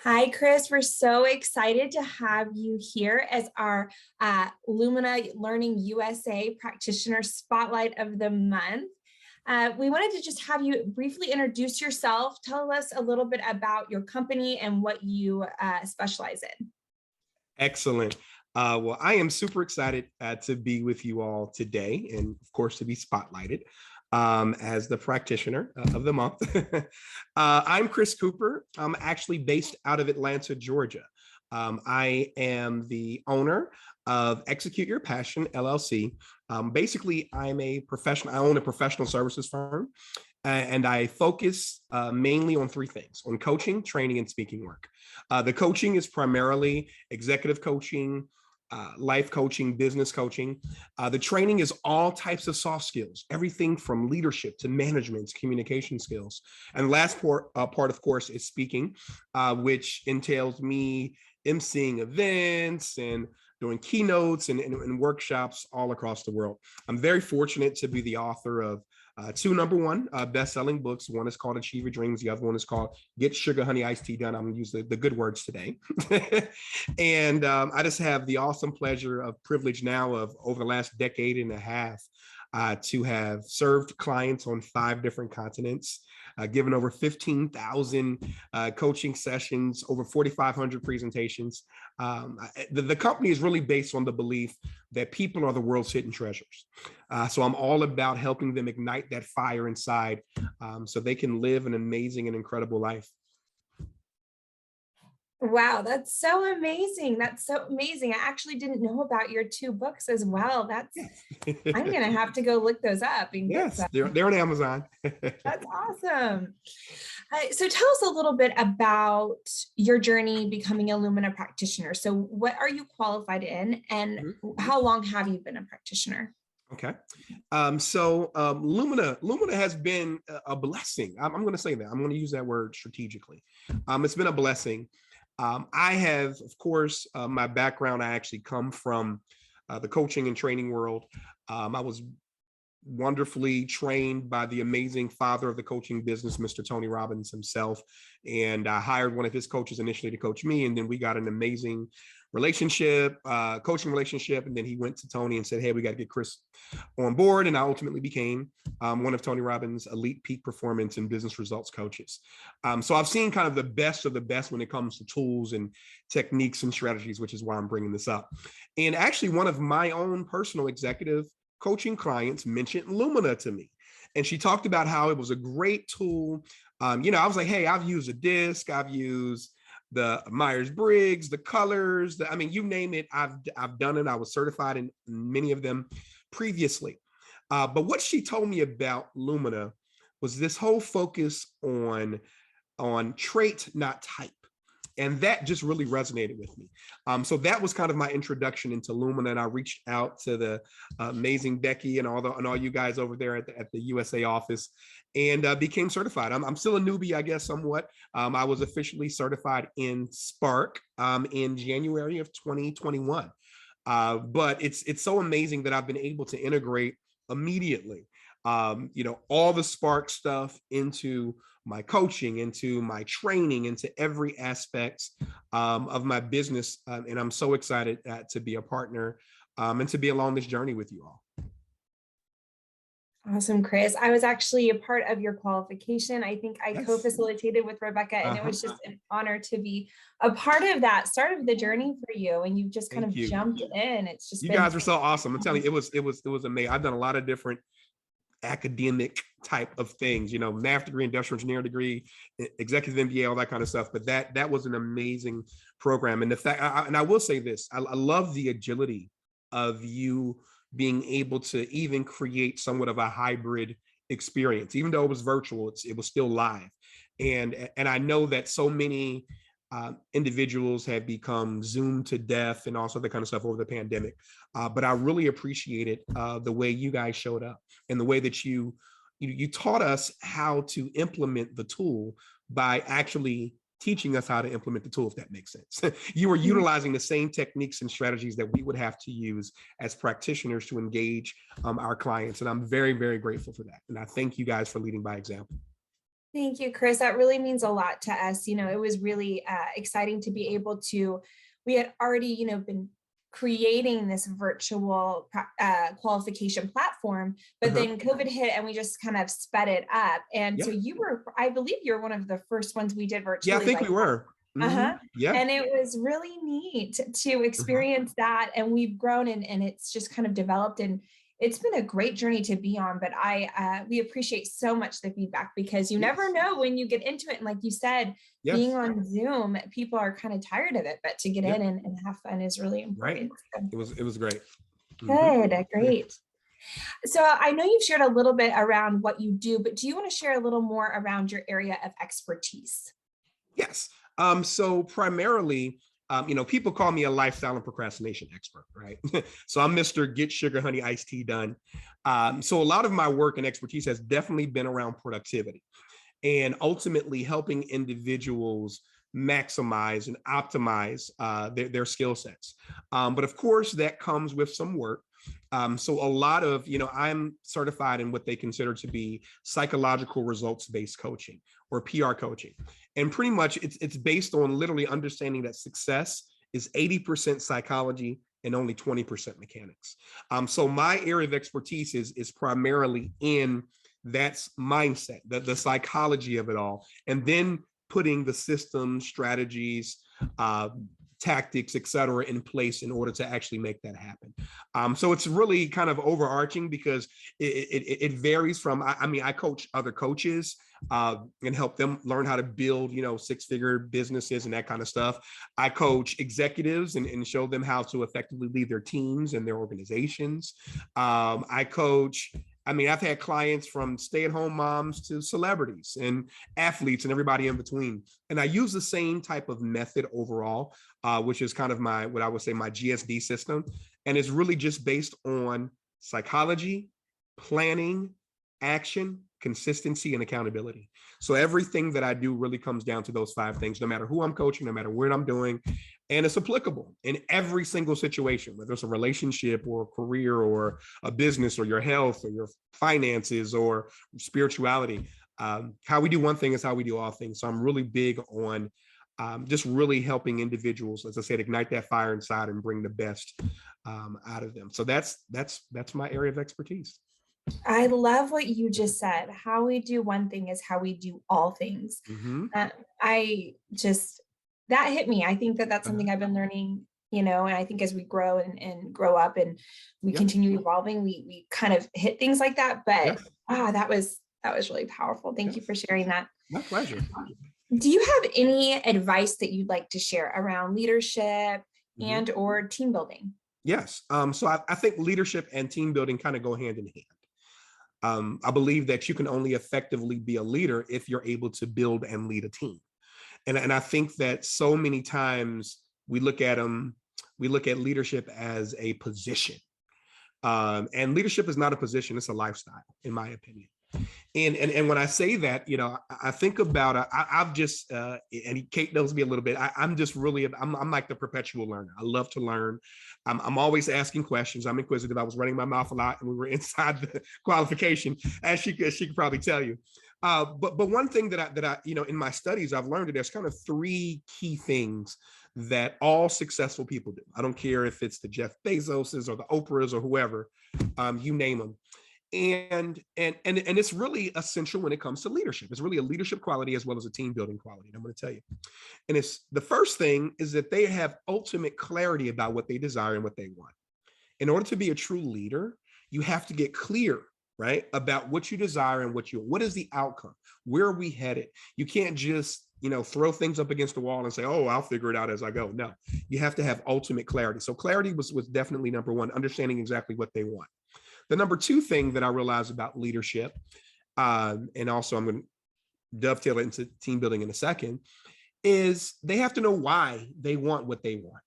Hi, Chris. We're so excited to have you here as our Lumina Learning USA Practitioner Spotlight of the Month. We wanted to just have you briefly introduce yourself. Tell us a little bit about your company and what you specialize in. Excellent. Well, I am super excited to be with you all today and, of course, to be spotlighted as the practitioner of the month. I'm Chris Cooper. I'm actually based out of Atlanta, Georgia. I am the owner of Execute Your Passion, LLC. Basically, I'm a professional. I own a professional services firm, and I focus mainly on three things: on coaching, training, and speaking work. The coaching is primarily executive coaching, life coaching, business coaching. The training is all types of soft skills, everything from leadership to management to communication skills. And the last part, of course, is speaking, which entails me emceeing events and doing keynotes and workshops all across the world. I'm very fortunate to be the author of two #1 best-selling books. One is called Achieve Your Dreams. The other one is called Get Sugar Honey Iced Tea Done. I'm going to use the good words today. And I just have the awesome pleasure of privilege now of over the last decade and a half to have served clients on 5 different continents, given over 15,000 coaching sessions, over 4,500 presentations. The company is really based on the belief that people are the world's hidden treasures. So I'm all about helping them ignite that fire inside so they can live an amazing and incredible life. Wow, that's so amazing. That's so amazing. I actually didn't know about your 2 books as well. I'm gonna have to go look those up and get Yes, some. they're on Amazon. That's awesome. So tell us a little bit about your journey becoming a Lumina practitioner. So what are you qualified in and how long have you been a practitioner? Okay. Lumina has been a blessing. I'm going to say that. I'm going to use that word strategically. It's been a blessing. I have, of course, my background, I actually come from the coaching and training world. I was wonderfully trained by the amazing father of the coaching business, Mr. Tony Robbins himself. And I hired one of his coaches initially to coach me. And then we got an amazing relationship, coaching relationship. And then he went to Tony and said, hey, we got to get Chris on board. And I ultimately became one of Tony Robbins' elite peak performance and business results coaches. So I've seen kind of the best of the best when it comes to tools and techniques and strategies, which is why I'm bringing this up. And actually one of my own personal executive coaching clients mentioned Lumina to me. And she talked about how it was a great tool. I was like, hey, I've used a disc, I've used the Myers-Briggs, the colors, you name it, I've done it. I was certified in many of them previously. But what she told me about Lumina was this whole focus on trait, not type. And that just really resonated with me. So that was kind of my introduction into Lumina. And I reached out to the amazing Becky and all you guys over there at the USA office and became certified. I'm still a newbie, I guess, somewhat. I was officially certified in Spark in January of 2021. But it's so amazing that I've been able to integrate immediately, all the Spark stuff into my coaching, into my training, into every aspect of my business. And I'm so excited to be a partner and to be along this journey with you all. Awesome, Chris. I was actually a part of your qualification. I think I Yes. co-facilitated with Rebecca, and it was just an honor to be a part of that start of the journey for you. And you've just kind Thank of you. jumped in. It's just You been guys are so awesome. I'm telling you, it was amazing. I've done a lot of different academic type of things, math degree, industrial engineering degree, executive MBA, all that kind of stuff. But that was an amazing program. And the fact, and I will say this, I love the agility of you being able to even create somewhat of a hybrid experience, even though it was virtual, it was still live. And I know that so many individuals have become Zoom to death and also that kind of stuff over the pandemic. But I really appreciated the way you guys showed up and the way that you taught us how to implement the tool by actually teaching us how to implement the tool, if that makes sense. You were utilizing the same techniques and strategies that we would have to use as practitioners to engage our clients. And I'm very, very grateful for that. And I thank you guys for leading by example. Thank you, Chris. That really means a lot to us. It was really exciting to be able to, we had already, been creating this virtual qualification platform, but Uh-huh. then COVID hit and we just kind of sped it up. And so Yeah. I believe you're one of the first ones we did Yeah, I virtually think like we were. that. Uh-huh. Yeah. And it was really neat to Mhm. experience that. And we've grown and it's just kind of developed, and it's been a great journey to be on. But we appreciate so much the feedback, because you never Yes. know when you get into it. And like you said, being Yes. on Zoom, people are kind of tired of it, but to get Yeah. in and have fun is really Right. important. So, It was great. Mhm. good, Yeah. great. So I know you've shared a little bit around what you do, but do you want to share a little more around your area of expertise? Yes. So primarily, people call me a lifestyle and procrastination expert, right? So I'm Mr. Get Sugar Honey Iced Tea Done. So a lot of my work and expertise has definitely been around productivity and ultimately helping individuals maximize and optimize their skill sets. But of course, that comes with some work. So a lot of, I'm certified in what they consider to be psychological results-based coaching or PR coaching. And pretty much it's based on literally understanding that success is 80% psychology and only 20% mechanics. So my area of expertise is primarily in that's mindset, the psychology of it all, and then putting the systems, strategies, uh, tactics, et cetera, in place in order to actually make that happen. So it's really kind of overarching because it varies from, I coach other coaches and help them learn how to build, six-figure businesses and that kind of stuff. I coach executives and show them how to effectively lead their teams and their organizations. I coach I've had clients from stay-at-home moms to celebrities and athletes and everybody in between. And I use the same type of method overall, which is kind of what I would say my GSD system. And it's really just based on psychology, planning, action, consistency, and accountability. So everything that I do really comes down to those five things, no matter who I'm coaching, no matter what I'm doing. And it's applicable in every single situation, whether it's a relationship or a career or a business or your health or your finances or spirituality. How we do one thing is how we do all things. So I'm really big on just really helping individuals, as I said, ignite that fire inside and bring the best out of them. So that's my area of expertise. I love what you just said. How we do one thing is how we do all things. Mm-hmm. Uh, I just, that hit me. I think that that's something I've been learning, and I think as we grow and grow up and we Yeah. continue evolving, we kind of hit things like that. But Yes. that was really powerful. Thank you for Yes. sharing that. My pleasure. Do you have any advice that you'd like to share around leadership Mm-hmm. and or team building? Yes. So I think leadership and team building kind of go hand in hand. I believe that you can only effectively be a leader if you're able to build and lead a team. And I think that so many times we look at leadership as a position. And leadership is not a position, it's a lifestyle, in my opinion. And when I say that, I think about I've just and Kate knows me a little bit. I'm just really I'm like the perpetual learner. I love to learn. I'm always asking questions. I'm inquisitive. I was running my mouth a lot, and we were inside the qualification, as she could probably tell you. But one thing that I in my studies I've learned that there's kind of three key things that all successful people do. I don't care if it's the Jeff Bezoses or the Oprahs or whoever, you name them. And it's really essential when it comes to leadership. It's really a leadership quality as well as a team building quality. And I'm going to tell you. And it's the first thing is that they have ultimate clarity about what they desire and what they want. In order to be a true leader, you have to get clear, right, about what you desire and what is the outcome? Where are we headed? You can't just throw things up against the wall and say, oh, I'll figure it out as I go. No, you have to have ultimate clarity. So clarity was definitely number one, understanding exactly what they want. The number two thing that I realized about leadership, and also I'm going to dovetail it into team building in a second, is they have to know why they want what they want.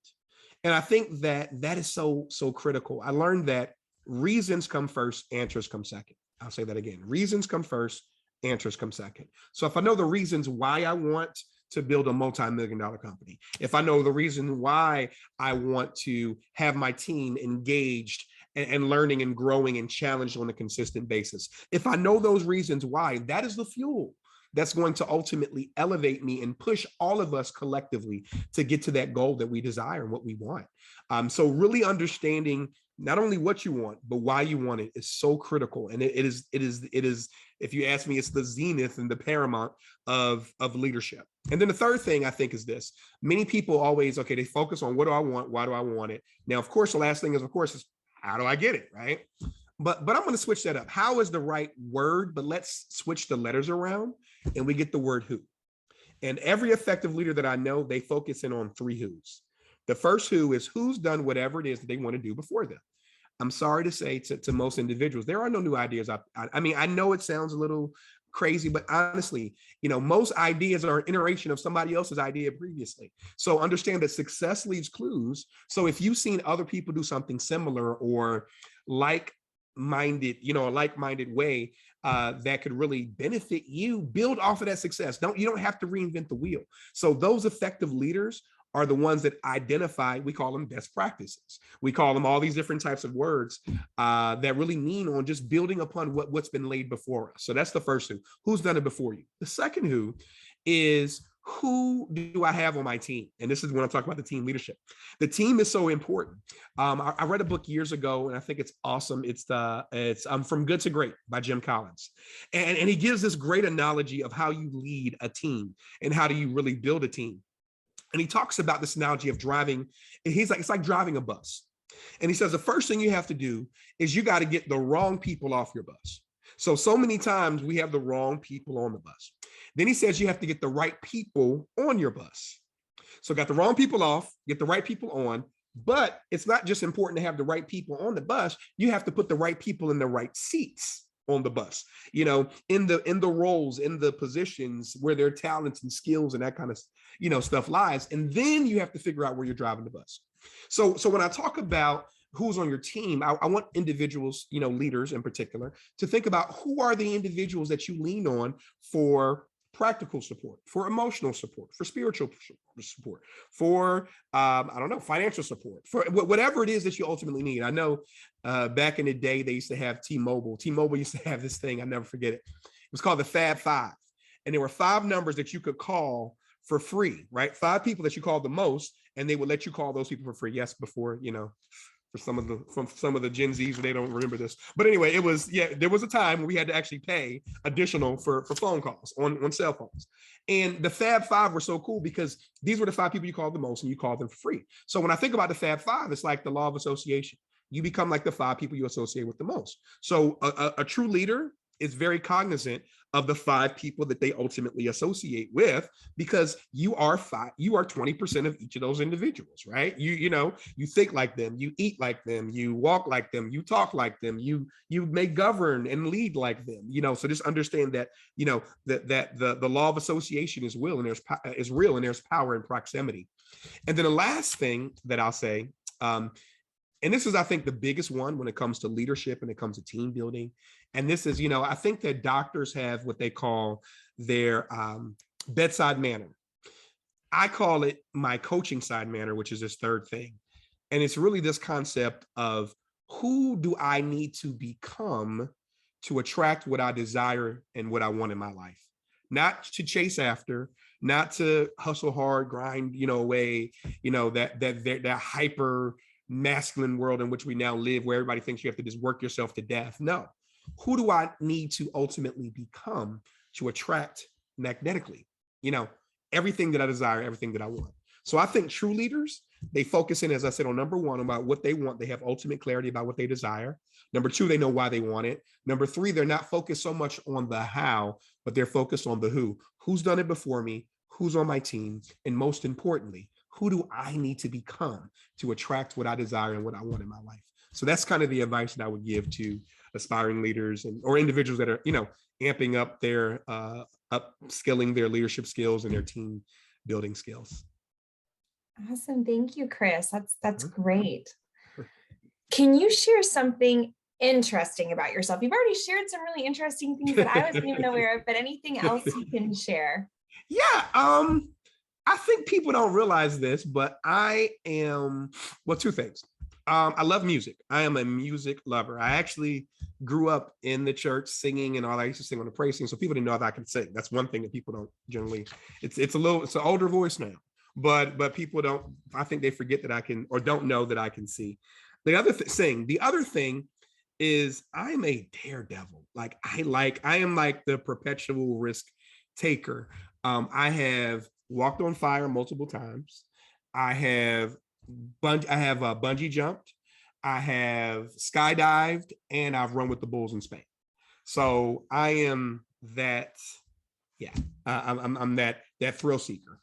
And I think that is so critical. I learned that reasons come first, answers come second. I'll say that again. Reasons come first, answers come second. So if I know the reasons why I want to build a multi-million-dollar company, if I know the reason why I want to have my team engaged and learning and growing and challenged on a consistent basis, if I know those reasons why, that is the fuel that's going to ultimately elevate me and push all of us collectively to get to that goal that we desire and what we want. So really understanding not only what you want, but why you want it is so critical. And it is, if you ask me, it's the zenith and the paramount of leadership. And then the third thing I think is this: many people always, okay, they focus on what do I want? Why do I want it? Now, of course, the last thing is, of course, is how do I get it, right? But I'm going to switch that up. How is the right word, but let's switch the letters around and we get the word who. And every effective leader that I know, they focus in on three who's. The first who is who's done whatever it is that they want to do before them. I'm sorry to say to most individuals, there are no new ideas. I mean, I know it sounds a little crazy, but honestly, most ideas are an iteration of somebody else's idea previously. So understand that success leaves clues. So if you've seen other people do something similar or like-minded, a like-minded way that could really benefit you, build off of that success. You don't have to reinvent the wheel. So those effective leaders are the ones that identify, we call them best practices. We call them all these different types of words that really mean on just building upon what's been laid before us. So that's the first who. Who's done it before you? The second who is, who do I have on my team? And this is when I'm talking about the team leadership. The team is so important. I read a book years ago, and I think it's awesome. It's From Good to Great by Jim Collins. And he gives this great analogy of how you lead a team and how do you really build a team. And he talks about this analogy of driving. And he's like, it's like driving a bus. And he says, the first thing you have to do is you got to get the wrong people off your bus. So many times we have the wrong people on the bus. Then he says you have to get the right people on your bus. So got the wrong people off, get the right people on, but it's not just important to have the right people on the bus. You have to put the right people in the right seats on the bus, in the roles, in the positions where their talents and skills and that kind of, stuff lies. And then you have to figure out where you're driving the bus. So when I talk about who's on your team, I want individuals, leaders in particular, to think about who are the individuals that you lean on for practical support, for emotional support, for spiritual support, for, financial support, for whatever it is that you ultimately need. I know back in the day, they used to have T-Mobile. T-Mobile used to have this thing, I'll never forget it. It was called the Fab Five. And there were 5 numbers that you could call for free, right? 5 people that you called the most, and they would let you call those people for free. Yes, before, for some of the Gen Zs, they don't remember this. But anyway, there was a time when we had to actually pay additional for phone calls on cell phones. And the Fab Five were so cool because these were the 5 people you called the most and you called them for free. So when I think about the Fab Five, it's like the law of association. You become like the 5 people you associate with the most. So a true leader is very cognizant of the 5 people that they ultimately associate with, because you are 20% of each of those individuals, right? You think like them, you eat like them, you walk like them, you talk like them, you may govern and lead like them, so just understand that, that the law of association is real, and there's power in proximity. And then the last thing that I'll say, and this is, I think, the biggest one when it comes to leadership and it comes to team building. And this is, I think that doctors have what they call their bedside manner. I call it my coaching side manner, which is this third thing. And it's really this concept of, who do I need to become to attract what I desire and what I want in my life? Not to chase after, not to hustle hard, grind, away, that hyper masculine world in which we now live, where everybody thinks you have to just work yourself to death. No. Who do I need to ultimately become to attract magnetically, everything that I desire, everything that I want? So I think true leaders, they focus in, as I said, on number 1, about what they want. They have ultimate clarity about what they desire. Number 2, they know why they want it. Number 3, they're not focused so much on the how, but they're focused on the who. Who's done it before me? Who's on my team? And most importantly, who do I need to become to attract what I desire and what I want in my life? So that's kind of the advice that I would give to aspiring leaders or individuals that are, amping up their, upskilling their leadership skills and their team building skills. Awesome. Thank you, Chris. That's great. Can you share something interesting about yourself? You've already shared some really interesting things that I wasn't even aware of, but anything else you can share? Yeah. I think people don't realize this, but I am, 2 things. I love music. I am a music lover. I actually grew up in the church singing and all. I used to sing on the praise team, so people didn't know if I could sing. That's one thing that people don't generally. It's an older voice now, but people don't. I think they forget that I can, or don't know that I can see. The other thing is I'm a daredevil. I am like the perpetual risk taker. I have walked on fire multiple times. I have bungee jumped, I have skydived, and I've run with the bulls in Spain. So I am that. Yeah, I'm that thrill seeker.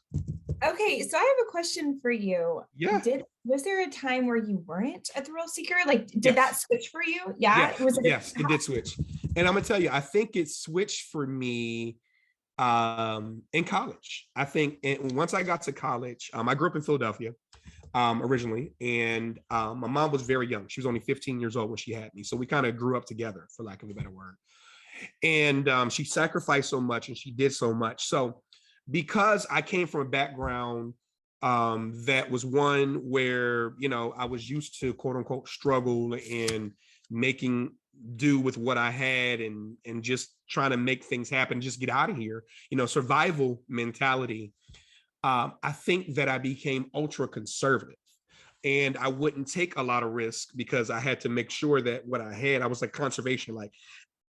Okay, so I have a question for you. Yeah. Was there a time where you weren't a thrill seeker? Like, did that Yes. switch for you? Yeah. Yes. Was it? Yes. It did switch, and I'm gonna tell you, I think it switched for me in college. I think once I got to college, I grew up in Philadelphia, originally. And my mom was very young. She was only 15 years old when she had me. So we kind of grew up together, for lack of a better word. And she sacrificed so much and she did so much. So because I came from a background that was one where, I was used to quote unquote struggle and making do with what I had and just trying to make things happen, just get out of here, survival mentality. I think that I became ultra conservative and I wouldn't take a lot of risk because I had to make sure that what I had, I was like conservation, like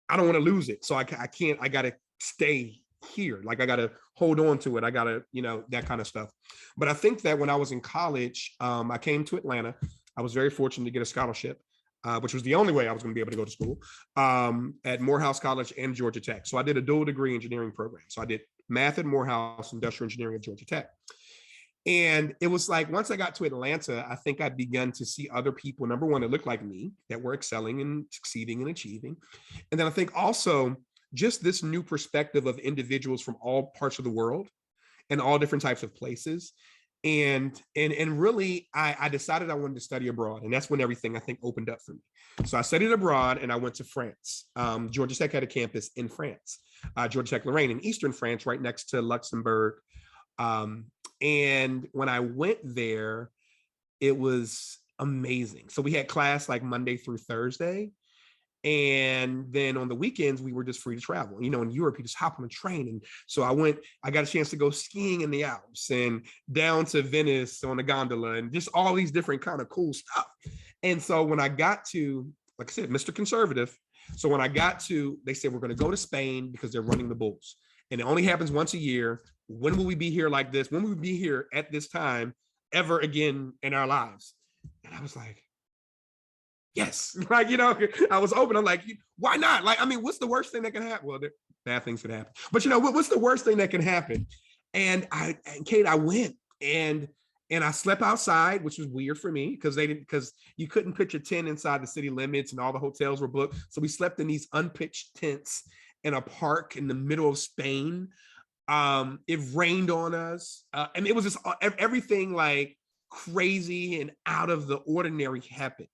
I don't want to lose it. So I can't, I got to stay here. Like I got to hold on to it. I got to, that kind of stuff. But I think that when I was in college, I came to Atlanta. I was very fortunate to get a scholarship, which was the only way I was going to be able to go to school at Morehouse College and Georgia Tech. So I did a dual degree engineering program. So I did math at Morehouse, industrial engineering at Georgia Tech. And it was like, once I got to Atlanta, I think I began to see other people, number one, that looked like me, that were excelling and succeeding and achieving. And then I think also just this new perspective of individuals from all parts of the world and all different types of places. And really, I decided I wanted to study abroad. And that's when everything, I think, opened up for me. So I studied abroad and I went to France. Georgia Tech had a campus in France, Georgia Tech Lorraine in Eastern France, right next to Luxembourg. And when I went there, it was amazing. So we had class like Monday through Thursday. And then on the weekends, we were just free to travel. In Europe, you just hop on a train. And so I got a chance to go skiing in the Alps and down to Venice on a gondola and just all these different kind of cool stuff. And so when I got to, like I said, Mr. Conservative. So when I got to, they said, we're going to go to Spain because they're running the bulls. And it only happens once a year. When will we be here like this? When will we be here at this time ever again in our lives? And I was like, yes. Like, I was open. I'm like, why not? Like, I mean, what's the worst thing that can happen? Well, bad things can happen. But what's the worst thing that can happen? And Kate, I went and I slept outside, which was weird for me because you couldn't pitch a tent inside the city limits and all the hotels were booked. So we slept in these unpitched tents in a park in the middle of Spain. It rained on us. And it was just everything like crazy and out of the ordinary happened.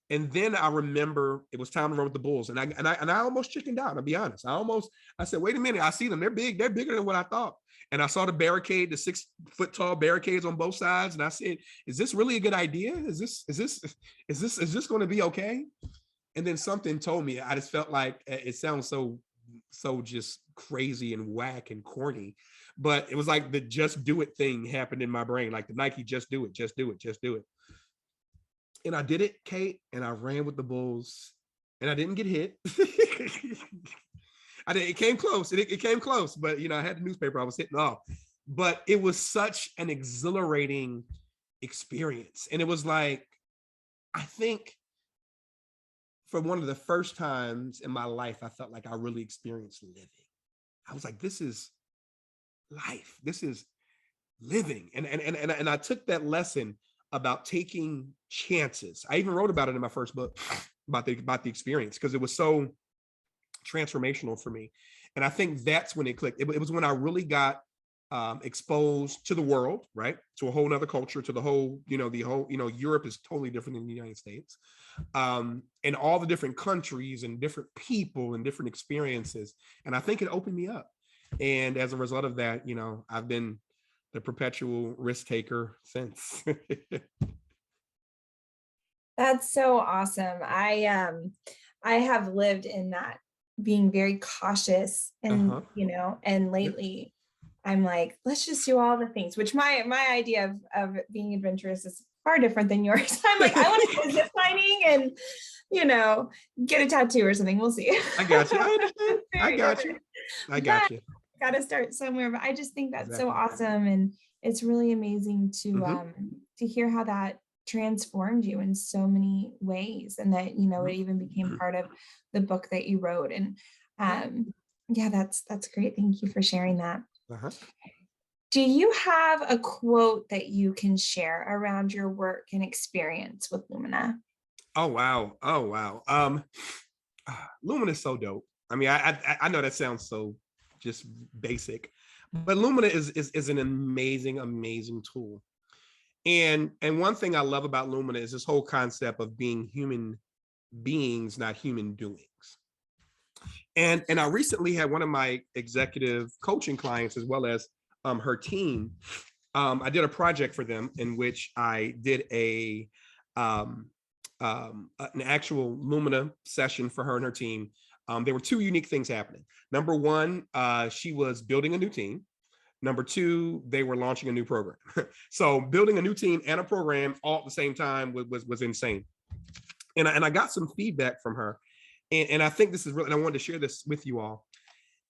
And then I remember it was time to run with the bulls. And I almost chickened out, I'll be honest. I said, wait a minute, I see them. They're big, they're bigger than what I thought. And I saw the barricade, the 6-foot tall barricades on both sides. And I said, is this really a good idea? Is this going to be okay? And then something told me, I just felt like it sounds so just crazy and whack and corny, but it was like the just do it thing happened in my brain, like the Nike just do it, just do it, just do it. And I did it, Kate, and I ran with the bulls and I didn't get hit. It came close. It came close, but I had the newspaper I was hitting off. But it was such an exhilarating experience. And it was like, I think for one of the first times in my life, I felt like I really experienced living. I was like, this is life. This is living. And I took that lesson about taking chances. I even wrote about it in my first book about the experience because it was so transformational for me. And I think that's when it clicked. It was when I really got exposed to the world, right? To a whole nother culture, to the whole, Europe is totally different than the United States. And all the different countries and different people and different experiences. And I think it opened me up. And as a result of that, I've been the perpetual risk taker since. That's so awesome. I have lived in that, being very cautious, and Uh-huh. and Yeah. lately I'm like, let's just do all the things, which my idea of being adventurous is far different than yours. I'm like, I want to go zip lining and, you know, get a tattoo or something. We'll see. I got you. I understand. It's I very got you. different. I got But you. got to start somewhere. But I just think that's so Exactly. awesome, and it's really amazing Hmm. to hear how that transformed you in so many ways, and that it even became Hmm. part of the book that you wrote. And Yeah. yeah, that's great. Thank you for sharing that. Uh-huh. Do you have a quote that you can share around your work and experience with Lumina? Oh wow. Oh wow. Lumina is so dope. I mean, I know that sounds so just basic, but Lumina is an amazing, amazing tool. And one thing I love about Lumina is this whole concept of being human beings, not human doings. And I recently had one of my executive coaching clients, as well as her team. I did a project for them in which I did um, an actual Lumina session for her and her team. There were two unique things happening. Number one, she was building a new team. Number two, they were launching a new program. So building a new team and a program all at the same time was insane. And I got some feedback from her, and I think this is really, and I wanted to share this with you all.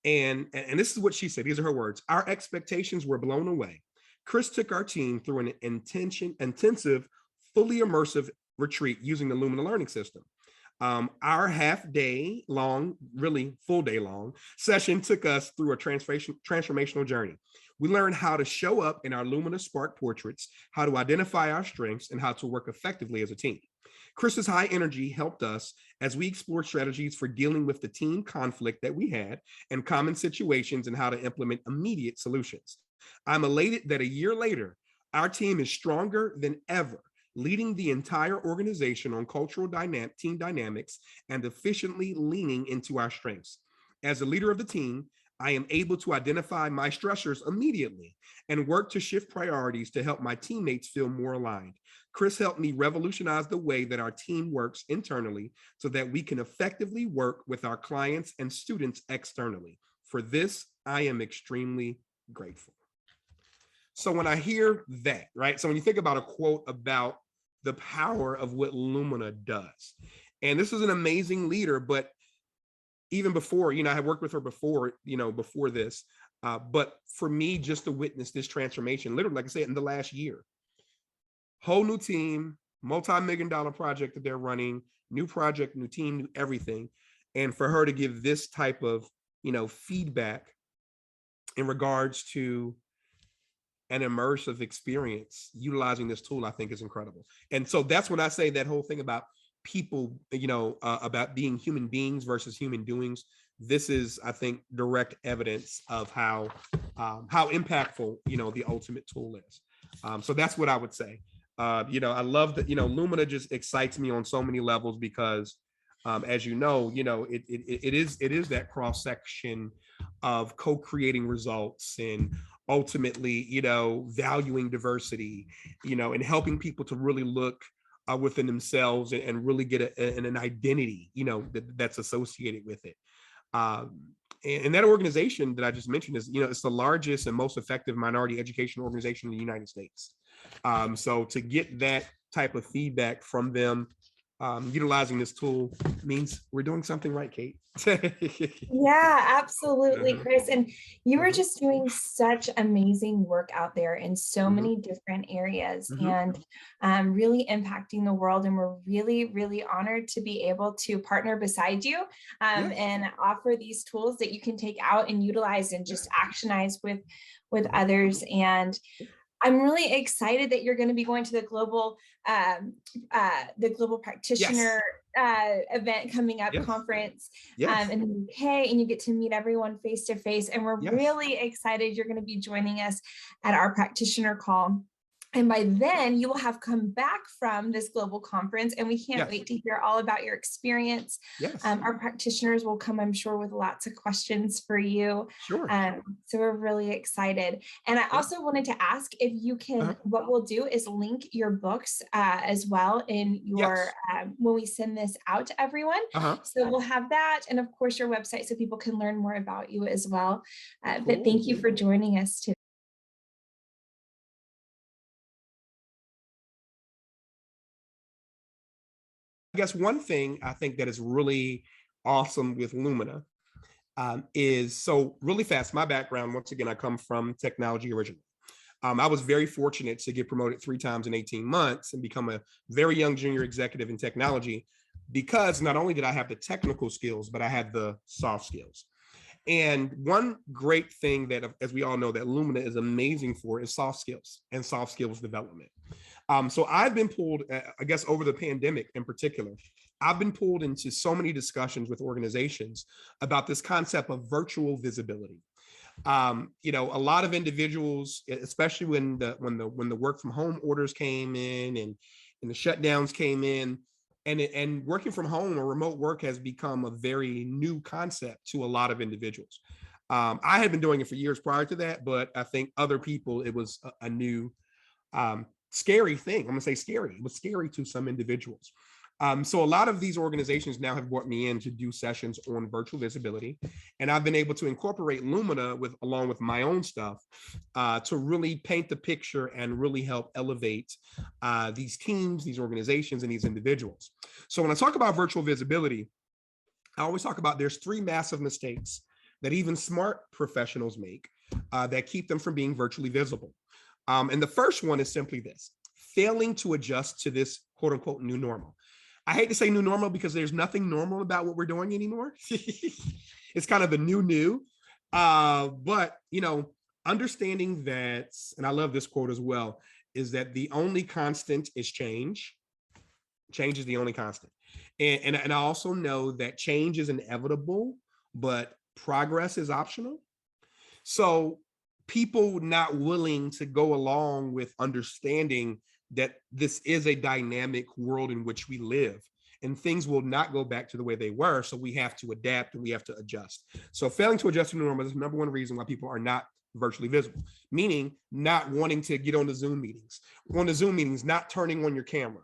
And this is what she said. These are her words. Our expectations were blown away. Chris took our team through an intensive, fully immersive retreat using the Lumina Learning System. Our half day long, really full day long session took us through a transformational journey. We learned how to show up in our Lumina Spark portraits, how to identify our strengths, and how to work effectively as a team. Chris's high energy helped us as we explored strategies for dealing with the team conflict that we had and common situations and how to implement immediate solutions. I'm elated that a year later, our team is stronger than ever, leading the entire organization on team dynamics and efficiently leaning into our strengths. As a leader of the team, I am able to identify my stressors immediately and work to shift priorities to help my teammates feel more aligned. Chris helped me revolutionize the way that our team works internally so that we can effectively work with our clients and students externally. For this, I am extremely grateful. So when I hear that, right? So when you think about a quote about the power of what Lumina does, and this is an amazing leader, but even before, I had worked with her before, before this, but for me, just to witness this transformation, literally, like I said, in the last year, whole new team, multi-million dollar project that they're running, new project, new team, new everything. And for her to give this type of, feedback in regards to an immersive experience utilizing this tool, I think is incredible. And so that's when I say that whole thing about people, about being human beings versus human doings. This is, I think, direct evidence of how impactful, the ultimate tool is. So that's what I would say. I love that, Lumina just excites me on so many levels because, as it is that cross section of co-creating results and ultimately, valuing diversity, and helping people to really look within themselves and really get an identity, that's associated with it. And that organization that I just mentioned is, it's the largest and most effective minority education organization in the United States. So to get that type of feedback from them, utilizing this tool means we're doing something right, Kate. Yeah, absolutely, Uh-huh. Chris. And you were Uh-huh. just doing such amazing work out there in so Mhm. many different areas, Mhm. and really impacting the world. And we're really, really honored to be able to partner beside you, Yes. and offer these tools that you can take out and utilize and just Yes. actionize with Mhm. others. And I'm really excited that you're going to be going to the global Yes. practitioner event coming up, Yes. conference, Yes. in the UK, and you get to meet everyone face to face. And we're Yes. really excited you're going to be joining us at our practitioner call And by then you will have come back from this global conference, and we can't Yes. wait to hear all about your experience. Yes. Our practitioners will come, I'm sure, with lots of questions for you. Sure. So we're really excited. And I Yeah. also wanted to ask if you can, what we'll do is link your books as well in your, Yes. when we send this out to everyone. Uh-huh. So we'll have that, and of course your website, so people can learn more about you as well. But Cool. thank you for joining us today. I guess one thing I think that is really awesome with Lumina is, so really fast, my background, once again, I come from technology originally. I was very fortunate to get promoted 3 times in 18 months and become a very young junior executive in technology, because not only did I have the technical skills, but I had the soft skills. And one great thing that, as we all know, that Lumina is amazing for is soft skills and soft skills development. So I've been pulled, I guess, over the pandemic in particular, I've been pulled into so many discussions with organizations about this concept of virtual visibility. A lot of individuals, especially when the work from home orders came in and the shutdowns came in, and working from home or remote work has become a very new concept to a lot of individuals. I had been doing it for years prior to that, but I think other people, it was a new scary thing. I'm gonna say scary. It was scary to some individuals. So a lot of these organizations now have brought me in to do sessions on virtual visibility, and I've been able to incorporate Lumina along with my own stuff to really paint the picture and really help elevate these teams, these organizations, and these individuals. So when I talk about virtual visibility, I always talk about there's 3 massive mistakes that even smart professionals make that keep them from being virtually visible. And the first one is simply this: failing to adjust to this quote unquote new normal. I hate to say new normal because there's nothing normal about what we're doing anymore. It's kind of the new. But, understanding that, and I love this quote as well, is that the only constant is change. Change is the only constant. And I also know that change is inevitable, but progress is optional. So people not willing to go along with understanding that this is a dynamic world in which we live, and things will not go back to the way they were. So we have to adapt and we have to adjust. So failing to adjust to the normal is the number one reason why people are not virtually visible, meaning not wanting to get on the Zoom meetings, not turning on your camera,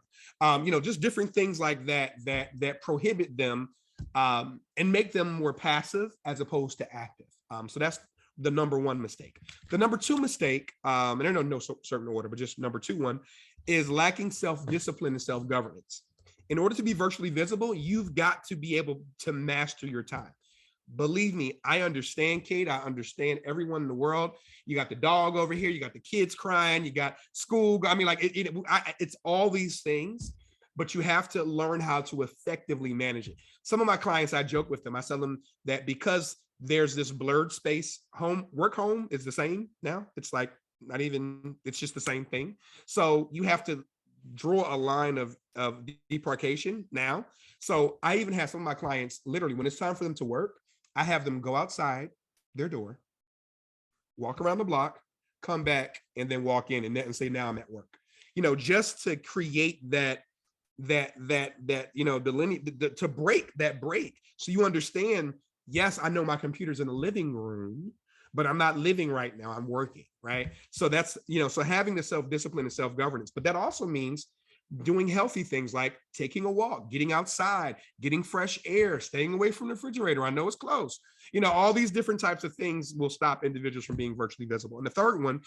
just different things like that prohibit them and make them more passive as opposed to active. So that's the number one mistake. The number 2 mistake, and I know no certain order, but just number 2 one, is lacking self-discipline and self-governance. In order to be virtually visible, you've got to be able to master your time. Believe me, I understand, Kate. I understand everyone in the world. You got the dog over here. You got the kids crying. You got school. I mean, like it's all these things, but you have to learn how to effectively manage it. Some of my clients, I joke with them. I tell them that because there's this blurred space, work home is the same now. It's like not even, it's just the same thing. So you have to draw a line of demarcation now. So I even have some of my clients, literally, when it's time for them to work, I have them go outside their door, walk around the block, come back, and then walk in and say, now I'm at work. Just to create that to break that break. So you understand, yes, I know my computer's in the living room, but I'm not living right now, I'm working, right? So that's, so having the self-discipline and self-governance, but that also means doing healthy things like taking a walk, getting outside, getting fresh air, staying away from the refrigerator. I know it's close. All these different types of things will stop individuals from being virtually visible. And the third one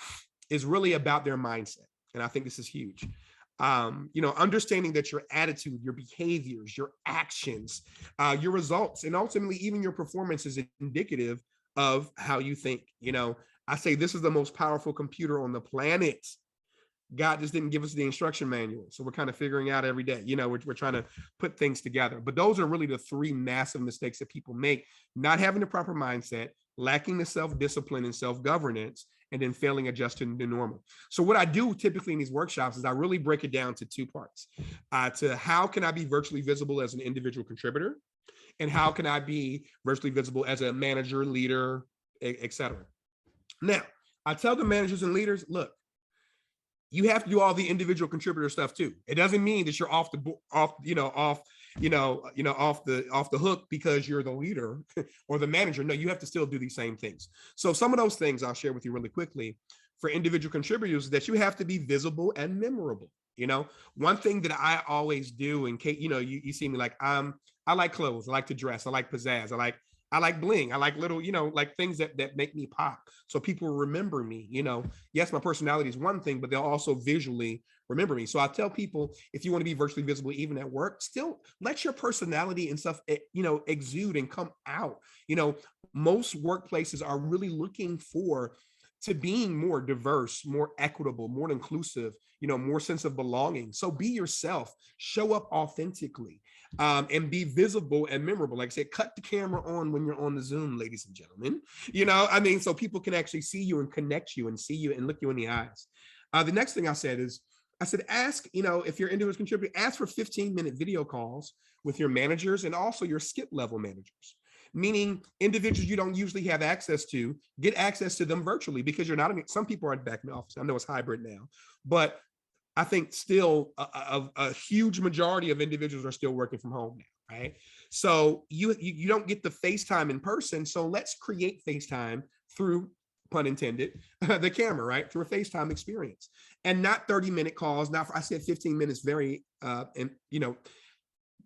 is really about their mindset. And I think this is huge. Understanding that your attitude, your behaviors, your actions, your results, and ultimately even your performance is indicative of how you think. I say this is the most powerful computer on the planet. God just didn't give us the instruction manual. So we're kind of figuring out every day, we're trying to put things together. But those are really the 3 massive mistakes that people make: not having the proper mindset, lacking the self-discipline and self-governance, and then failing adjusting to normal. So what I do typically in these workshops is I really break it down to 2 parts, to how can I be virtually visible as an individual contributor, and how can I be virtually visible as a manager, leader, etc. Now, I tell the managers and leaders, look, you have to do all the individual contributor stuff too. It doesn't mean that you're off the off, off the hook because you're the leader or the manager. No, you have to still do these same things. So some of those things I'll share with you really quickly for individual contributors, that you have to be visible and memorable. One thing that I always do, in case, you see me, like, I like clothes, I like to dress, I like pizzazz, I like bling, I like little, like things that make me pop. So people remember me. Yes, my personality is one thing, but they'll also visually remember me. So I tell people, if you want to be virtually visible, even at work, still let your personality and stuff, exude and come out. Most workplaces are really looking to being more diverse, more equitable, more inclusive, more sense of belonging. So be yourself, show up authentically, and be visible and memorable. Like I said, cut the camera on when you're on the Zoom, ladies and gentlemen. So people can actually see you and connect you and see you and look you in the eyes. The next thing I said, ask, if you're individual contributor, ask for 15-minute video calls with your managers and also your skip level managers. Meaning individuals you don't usually have access to, get access to them virtually, because you're not, some people are back in the office. I know it's hybrid now, but I think still a huge majority of individuals are still working from home now, right? So you don't get the FaceTime in person. So let's create FaceTime through, pun intended, the camera, right? Through a FaceTime experience, and not 30-minute calls. Now, I said 15 minutes very,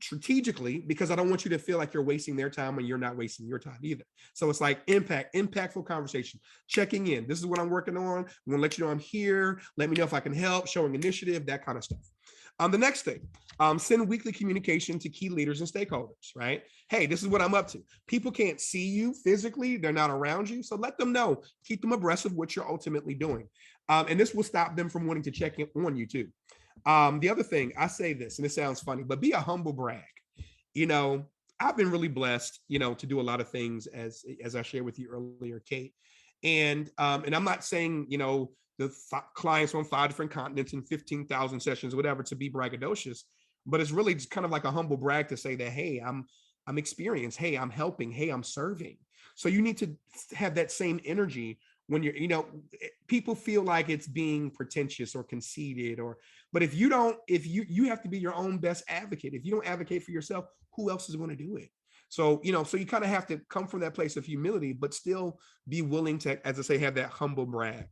strategically, because I don't want you to feel like you're wasting their time when you're not wasting your time either. So it's like impactful conversation, checking in. This is what I'm working on. I'm gonna let you know I'm here. Let me know if I can help, showing initiative, that kind of stuff. The next thing, send weekly communication to key leaders and stakeholders, right? Hey, this is what I'm up to. People can't see you physically. They're not around you. So let them know, keep them abreast of what you're ultimately doing. And this will stop them from wanting to check in on you too. The other thing, I say this, and it sounds funny, but be a humble brag. I've been really blessed, to do a lot of things, as I shared with you earlier, Kate. And I'm not saying, the clients on 5 different continents and 15,000 sessions, whatever, to be braggadocious, but it's really just kind of like a humble brag to say that, hey, I'm experienced. Hey, I'm helping. Hey, I'm serving. So you need to have that same energy when you're, people feel like it's being pretentious or conceited, but if you have to be your own best advocate. If you don't advocate for yourself, who else is going to do it? So, so you kind of have to come from that place of humility, but still be willing to, as I say, have that humble brag.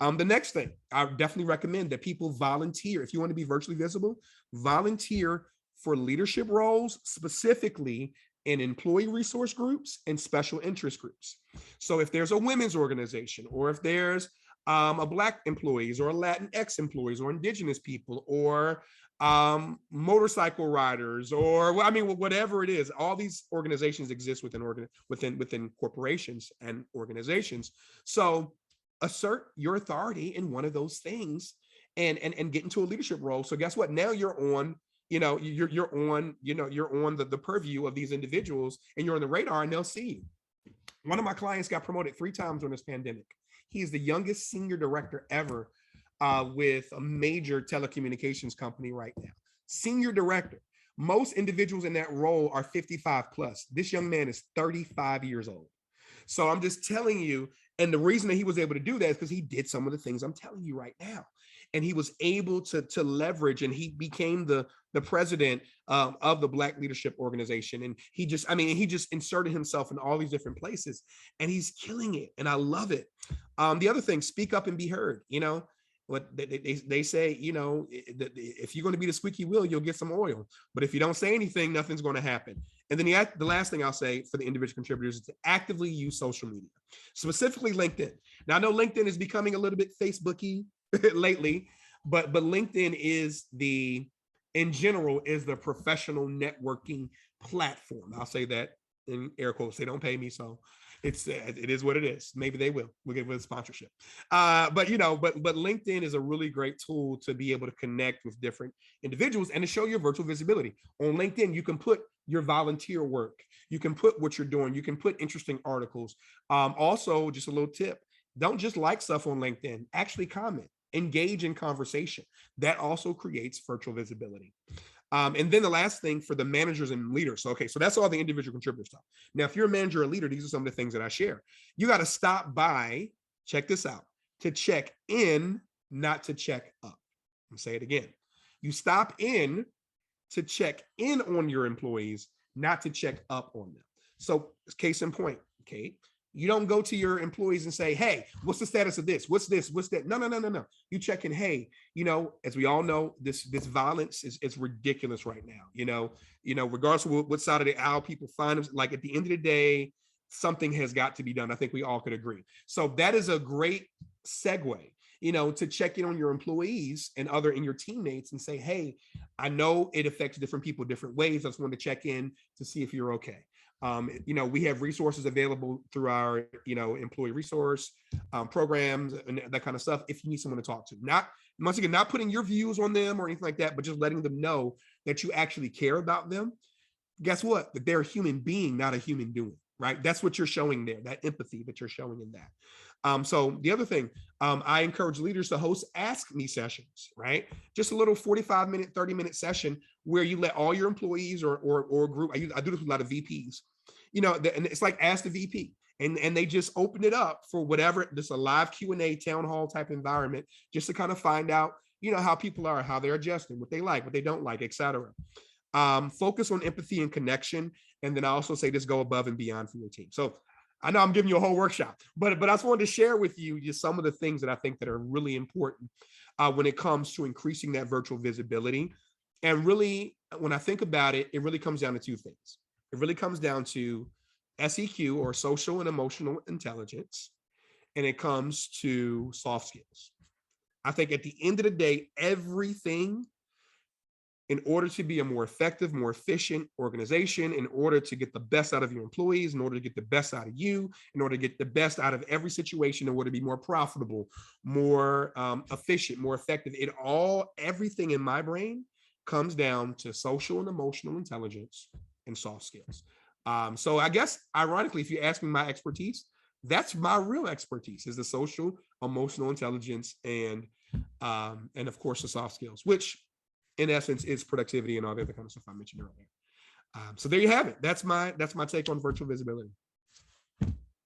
The next thing, I definitely recommend that people volunteer. If you want to be virtually visible, volunteer for leadership roles, specifically in employee resource groups and special interest groups. So if there's a women's organization, or if there's a Black employees or Latinx employees or Indigenous people or motorcycle riders, or whatever it is, all these organizations exist within corporations and organizations. So assert your authority in one of those things and get into a leadership role. So guess what? Now you're on, you're on the purview of these individuals, and you're on the radar, and they'll see you. One of my clients got promoted 3 times during this pandemic. He is the youngest senior director ever with a major telecommunications company right now. Senior director. Most individuals in that role are 55 plus. This young man is 35 years old. So I'm just telling you, and the reason that he was able to do that is because he did some of the things I'm telling you right now. And he was able to leverage, and he became the president of the Black Leadership Organization. And he just inserted himself in all these different places, and he's killing it. And I love it. The other thing, speak up and be heard. What they say, if you're going to be the squeaky wheel, you'll get some oil. But if you don't say anything, nothing's going to happen. And then the last thing I'll say for the individual contributors is to actively use social media, specifically LinkedIn. Now, I know LinkedIn is becoming a little bit Facebooky lately, but LinkedIn is in general, the professional networking platform. I'll say that in air quotes. They don't pay me, so it is what it is. Maybe they will. We'll get with a sponsorship. But LinkedIn is a really great tool to be able to connect with different individuals and to show your virtual visibility. On LinkedIn, you can put your volunteer work. You can put what you're doing. You can put interesting articles. Also, just a little tip: don't just like stuff on LinkedIn. Actually comment. Engage in conversation. That also creates virtual visibility. And then the last thing for the managers and leaders. So that's all the individual contributor stuff. Now, if you're a manager or leader, these are some of the things that I share. You got to stop by, check this out, to check in, not to check up. I'm say it again. You stop in to check in on your employees, not to check up on them. So case in point, okay, you don't go to your employees and say, hey, what's the status of this? What's this? What's that? No. You check in, hey, as we all know, this violence is ridiculous right now. Regardless of what side of the aisle people find them, like at the end of the day, something has got to be done. I think we all could agree. So that is a great segue, to check in on your employees and in your teammates and say, hey, I know it affects different people different ways. I just wanted to check in to see if you're okay. We have resources available through our, employee resource programs and that kind of stuff. If you need someone to talk to, once again, not putting your views on them or anything like that, but just letting them know that you actually care about them. Guess what? That they're a human being, not a human doing, right? That's what you're showing there, that empathy that you're showing in that. So the other thing, I encourage leaders to host Ask Me sessions, right? Just a little 45-minute, 30-minute session where you let all your employees or group, I do this with a lot of VPs, and it's like Ask the VP. And they just open it up for whatever, just a live Q&A town hall type environment, just to kind of find out, how people are, how they're adjusting, what they like, what they don't like, et cetera. Focus on empathy and connection. And then I also say just go above and beyond for your team. So I know I'm giving you a whole workshop, but I just wanted to share with you just some of the things that I think that are really important when it comes to increasing that virtual visibility. And really, when I think about it, it really comes down to two things. It really comes down to SEQ, or social and emotional intelligence, and it comes to soft skills. I think at the end of the day, everything, in order to be a more effective, more efficient organization, in order to get the best out of your employees, in order to get the best out of you, in order to get the best out of every situation, in order to be more profitable, more efficient, more effective, everything in my brain comes down to social and emotional intelligence and soft skills. So I guess, ironically, if you ask me my expertise, that's my real expertise, is the social, emotional intelligence, and of course the soft skills, which in essence is productivity and all the other kind of stuff I mentioned earlier. So there you have it. That's my take on virtual visibility.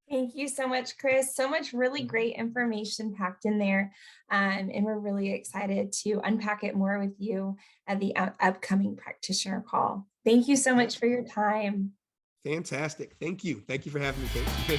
Thank you so much, Chris. So much really great information packed in there. And we're really excited to unpack it more with you at the upcoming practitioner call. Thank you so much for your time. Fantastic. Thank you. Thank you for having me, Kate.